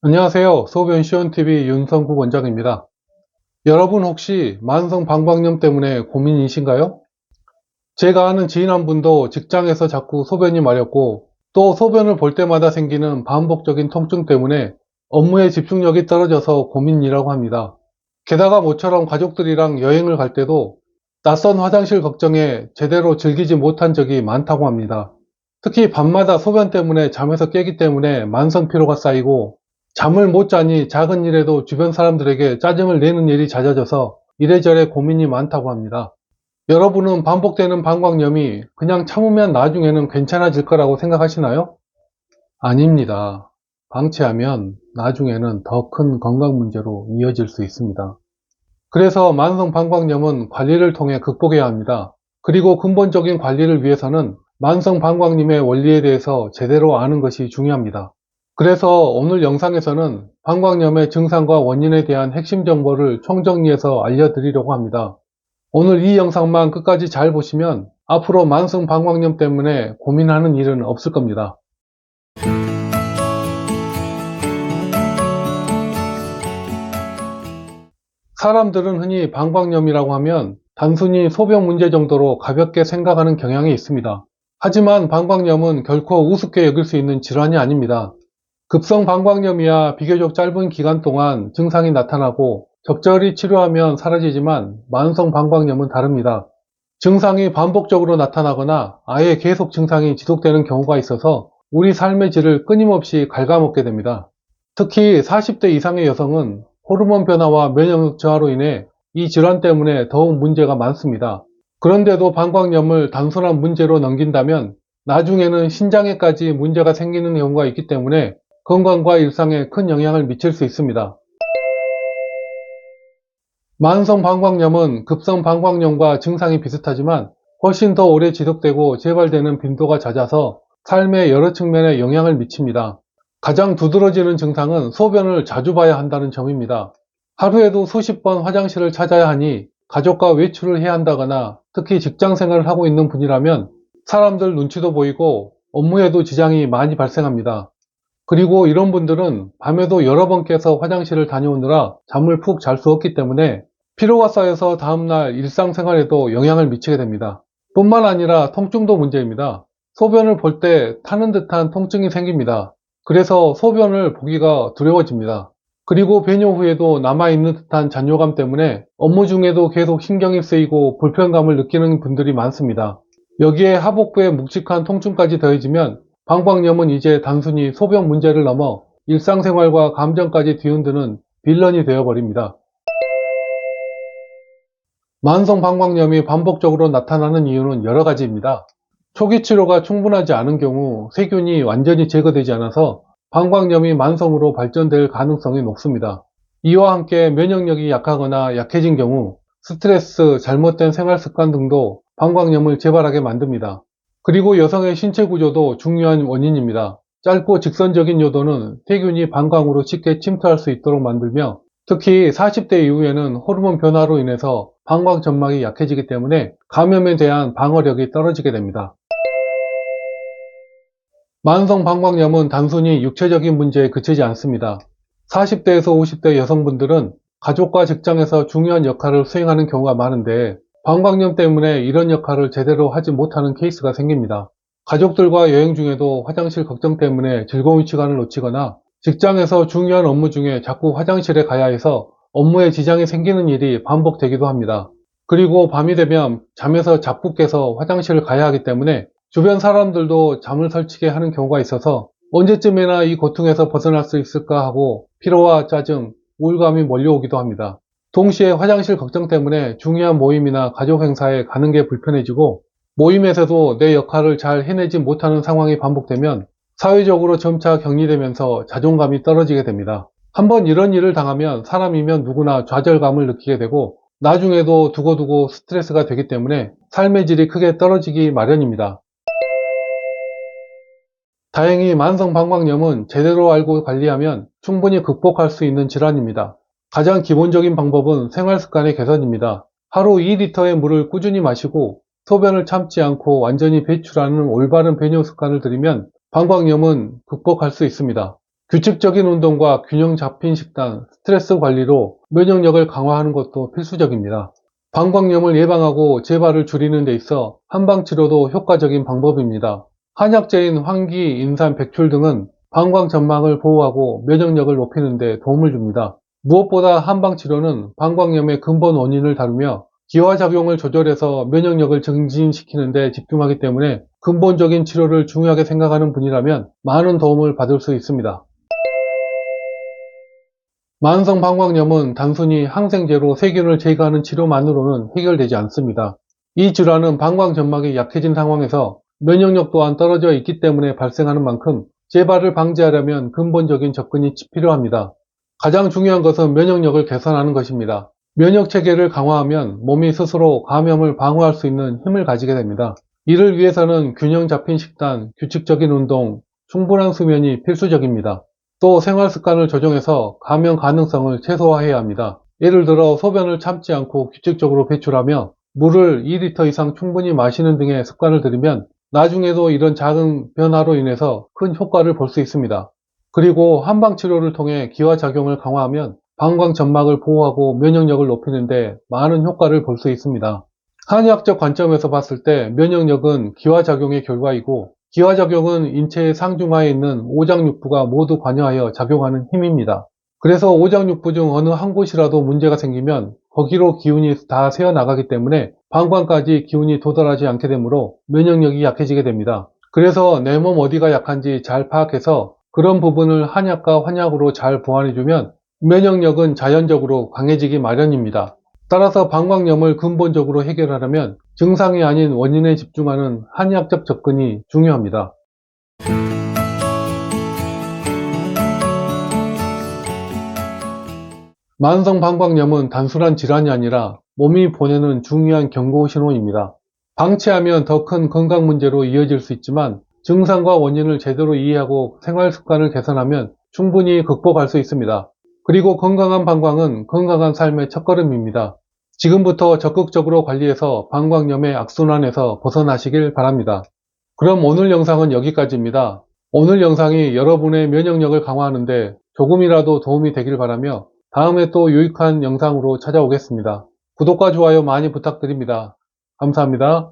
안녕하세요. 소변시원TV 윤성국 원장입니다. 여러분 혹시 만성 방광염 때문에 고민이신가요? 제가 아는 지인 한 분도 직장에서 자꾸 소변이 마렵고 또 소변을 볼 때마다 생기는 반복적인 통증 때문에 업무에 집중력이 떨어져서 고민이라고 합니다. 게다가 모처럼 가족들이랑 여행을 갈 때도 낯선 화장실 걱정에 제대로 즐기지 못한 적이 많다고 합니다. 특히 밤마다 소변 때문에 잠에서 깨기 때문에 만성 피로가 쌓이고 잠을 못 자니 작은 일에도 주변 사람들에게 짜증을 내는 일이 잦아져서 이래저래 고민이 많다고 합니다. 여러분은 반복되는 방광염이 그냥 참으면 나중에는 괜찮아질 거라고 생각하시나요? 아닙니다. 방치하면 나중에는 더 큰 건강 문제로 이어질 수 있습니다. 그래서 만성 방광염은 관리를 통해 극복해야 합니다. 그리고 근본적인 관리를 위해서는 만성 방광염의 원리에 대해서 제대로 아는 것이 중요합니다. 그래서 오늘 영상에서는 방광염의 증상과 원인에 대한 핵심 정보를 총정리해서 알려드리려고 합니다. 오늘 이 영상만 끝까지 잘 보시면 앞으로 만성 방광염 때문에 고민하는 일은 없을 겁니다. 사람들은 흔히 방광염이라고 하면 단순히 소변 문제 정도로 가볍게 생각하는 경향이 있습니다. 하지만 방광염은 결코 우습게 여길 수 있는 질환이 아닙니다. 급성 방광염이야 비교적 짧은 기간 동안 증상이 나타나고 적절히 치료하면 사라지지만 만성 방광염은 다릅니다. 증상이 반복적으로 나타나거나 아예 계속 증상이 지속되는 경우가 있어서 우리 삶의 질을 끊임없이 갉아먹게 됩니다. 특히 40대 이상의 여성은 호르몬 변화와 면역력 저하로 인해 이 질환 때문에 더욱 문제가 많습니다. 그런데도 방광염을 단순한 문제로 넘긴다면 나중에는 신장에까지 문제가 생기는 경우가 있기 때문에 건강과 일상에 큰 영향을 미칠 수 있습니다. 만성 방광염은 급성 방광염과 증상이 비슷하지만 훨씬 더 오래 지속되고 재발되는 빈도가 잦아서 삶의 여러 측면에 영향을 미칩니다. 가장 두드러지는 증상은 소변을 자주 봐야 한다는 점입니다. 하루에도 수십 번 화장실을 찾아야 하니 가족과 외출을 해야 한다거나 특히 직장 생활을 하고 있는 분이라면 사람들 눈치도 보이고 업무에도 지장이 많이 발생합니다. 그리고 이런 분들은 밤에도 여러 번 깨서 화장실을 다녀오느라 잠을 푹 잘 수 없기 때문에 피로가 쌓여서 다음날 일상생활에도 영향을 미치게 됩니다. 뿐만 아니라 통증도 문제입니다. 소변을 볼 때 타는 듯한 통증이 생깁니다. 그래서 소변을 보기가 두려워집니다. 그리고 배뇨 후에도 남아있는 듯한 잔뇨감 때문에 업무 중에도 계속 신경이 쓰이고 불편감을 느끼는 분들이 많습니다. 여기에 하복부의 묵직한 통증까지 더해지면 방광염은 이제 단순히 소변 문제를 넘어 일상생활과 감정까지 뒤흔드는 빌런이 되어버립니다. 만성 방광염이 반복적으로 나타나는 이유는 여러 가지입니다. 초기 치료가 충분하지 않은 경우 세균이 완전히 제거되지 않아서 방광염이 만성으로 발전될 가능성이 높습니다. 이와 함께 면역력이 약하거나 약해진 경우 스트레스, 잘못된 생활 습관 등도 방광염을 재발하게 만듭니다. 그리고 여성의 신체 구조도 중요한 원인입니다. 짧고 직선적인 요도는 세균이 방광으로 쉽게 침투할 수 있도록 만들며 특히 40대 이후에는 호르몬 변화로 인해서 방광 점막이 약해지기 때문에 감염에 대한 방어력이 떨어지게 됩니다. 만성 방광염은 단순히 육체적인 문제에 그치지 않습니다. 40대에서 50대 여성분들은 가족과 직장에서 중요한 역할을 수행하는 경우가 많은데 방광염 때문에 이런 역할을 제대로 하지 못하는 케이스가 생깁니다. 가족들과 여행 중에도 화장실 걱정 때문에 즐거운 시간을 놓치거나 직장에서 중요한 업무 중에 자꾸 화장실에 가야 해서 업무에 지장이 생기는 일이 반복되기도 합니다. 그리고 밤이 되면 잠에서 자꾸 깨서 화장실을 가야 하기 때문에 주변 사람들도 잠을 설치게 하는 경우가 있어서 언제쯤이나 이 고통에서 벗어날 수 있을까 하고 피로와 짜증, 우울감이 몰려오기도 합니다. 동시에 화장실 걱정 때문에 중요한 모임이나 가족 행사에 가는 게 불편해지고 모임에서도 내 역할을 잘 해내지 못하는 상황이 반복되면 사회적으로 점차 격리되면서 자존감이 떨어지게 됩니다. 한번 이런 일을 당하면 사람이면 누구나 좌절감을 느끼게 되고 나중에도 두고두고 스트레스가 되기 때문에 삶의 질이 크게 떨어지기 마련입니다. 다행히 만성 방광염은 제대로 알고 관리하면 충분히 극복할 수 있는 질환입니다. 가장 기본적인 방법은 생활습관의 개선입니다. 하루 2리터의 물을 꾸준히 마시고 소변을 참지 않고 완전히 배출하는 올바른 배뇨 습관을 들이면 방광염은 극복할 수 있습니다. 규칙적인 운동과 균형 잡힌 식단, 스트레스 관리로 면역력을 강화하는 것도 필수적입니다. 방광염을 예방하고 재발을 줄이는 데 있어 한방치료도 효과적인 방법입니다. 한약재인 황기, 인삼, 백출 등은 방광 점막을 보호하고 면역력을 높이는 데 도움을 줍니다. 무엇보다 한방치료는 방광염의 근본 원인을 다루며 기화작용을 조절해서 면역력을 증진시키는 데 집중하기 때문에 근본적인 치료를 중요하게 생각하는 분이라면 많은 도움을 받을 수 있습니다. 만성 방광염은 단순히 항생제로 세균을 제거하는 치료만으로는 해결되지 않습니다. 이 질환은 방광 점막이 약해진 상황에서 면역력 또한 떨어져 있기 때문에 발생하는 만큼 재발을 방지하려면 근본적인 접근이 필요합니다. 가장 중요한 것은 면역력을 개선하는 것입니다. 면역 체계를 강화하면 몸이 스스로 감염을 방어할 수 있는 힘을 가지게 됩니다. 이를 위해서는 균형 잡힌 식단, 규칙적인 운동, 충분한 수면이 필수적입니다. 또 생활 습관을 조정해서 감염 가능성을 최소화해야 합니다. 예를 들어 소변을 참지 않고 규칙적으로 배출하며 물을 2리터 이상 충분히 마시는 등의 습관을 들이면 나중에도 이런 작은 변화로 인해서 큰 효과를 볼 수 있습니다. 그리고 한방치료를 통해 기화작용을 강화하면 방광 점막을 보호하고 면역력을 높이는 데 많은 효과를 볼 수 있습니다. 한의학적 관점에서 봤을 때 면역력은 기화작용의 결과이고 기화작용은 인체의 상중하에 있는 오장육부가 모두 관여하여 작용하는 힘입니다. 그래서 오장육부 중 어느 한 곳이라도 문제가 생기면 거기로 기운이 다 새어나가기 때문에 방광까지 기운이 도달하지 않게 되므로 면역력이 약해지게 됩니다. 그래서 내 몸 어디가 약한지 잘 파악해서 그런 부분을 한약과 환약으로 잘 보완해주면 면역력은 자연적으로 강해지기 마련입니다. 따라서 방광염을 근본적으로 해결하려면 증상이 아닌 원인에 집중하는 한의학적 접근이 중요합니다. 만성 방광염은 단순한 질환이 아니라 몸이 보내는 중요한 경고 신호입니다. 방치하면 더 큰 건강 문제로 이어질 수 있지만 증상과 원인을 제대로 이해하고 생활 습관을 개선하면 충분히 극복할 수 있습니다. 그리고 건강한 방광은 건강한 삶의 첫걸음입니다. 지금부터 적극적으로 관리해서 방광염의 악순환에서 벗어나시길 바랍니다. 그럼 오늘 영상은 여기까지입니다. 오늘 영상이 여러분의 면역력을 강화하는데 조금이라도 도움이 되길 바라며 다음에 또 유익한 영상으로 찾아오겠습니다. 구독과 좋아요 많이 부탁드립니다. 감사합니다.